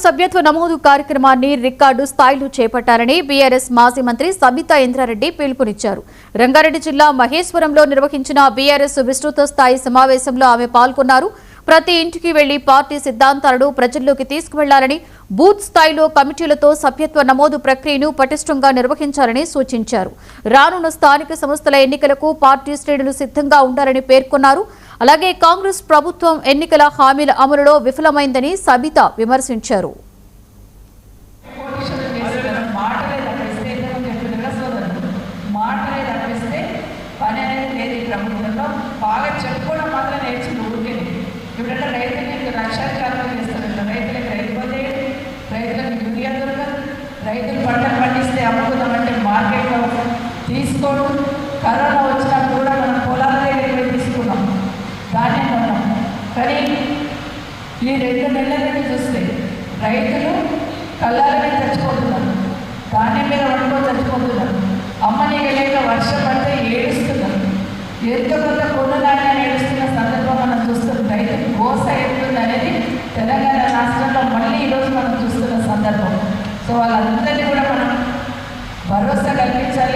సభ్యత్వ నమోదు కార్యక్రమాన్ని రికార్డు స్థాయిలో చేపట్టాలని బీఆర్ఎస్ మాజీ మంత్రి సబితా ఇంద్రారెడ్డి పిలుపునిచ్చారు. రంగారెడ్డి జిల్లా మహేశ్వరంలో నిర్వహించిన బీఆర్ఎస్ విస్తృత స్థాయి సమావేశంలో ఆమె పాల్గొన్నారు. ప్రతి ఇంటికి వెళ్లి పార్టీ సిద్ధాంతాలను ప్రజల్లోకి తీసుకువెళ్లాలని, బూత్ స్థాయిలో కమిటీలతో సభ్యత్వ నమోదు ప్రక్రియను పటిష్టంగా నిర్వహించాలని సూచించారు. రానున్న స్థానిక సంస్థల ఎన్నికలకు పార్టీ శ్రేణులు సిద్ధంగా ఉండాలని పేర్కొన్నారు. అలాగే కాంగ్రెస్ ప్రభుత్వం ఎన్నికల హామీల అమలులో విఫలమైందని సబిత విమర్శించారు. రైతులు పంటలు పండిస్తే అమ్ముకుందామంటే మార్కెట్లో తీసుకోవడం, కరోనా వచ్చినప్పుడు కూడా మనం పొలాల దగ్గరికి పోయి తీసుకున్నాం, ధాన్యం కొన్నాం. కానీ ఈ 2 నెలల నుండి చూస్తే రైతులు కళ్ళాలనే చచ్చిపోతున్నారు, ధాన్యం మీద వండుకొని చచ్చిపోతున్నారు, అమ్మనీక లేక వర్షం పడితే ఏడుస్తున్నారు, ఎంతో కొంత కొనుదాన్ని ఏడుస్తున్న సందర్భం మనం చూస్తున్నాం. రైతులు గోస ఎత్తుంది అనేది తెలంగాణ రాష్ట్రంలో మళ్ళీ ఈరోజు మనం చూస్తున్న సందర్భం. సో వాళ్ళందరినీ కూడా మనం భరోసా కల్పించాలి.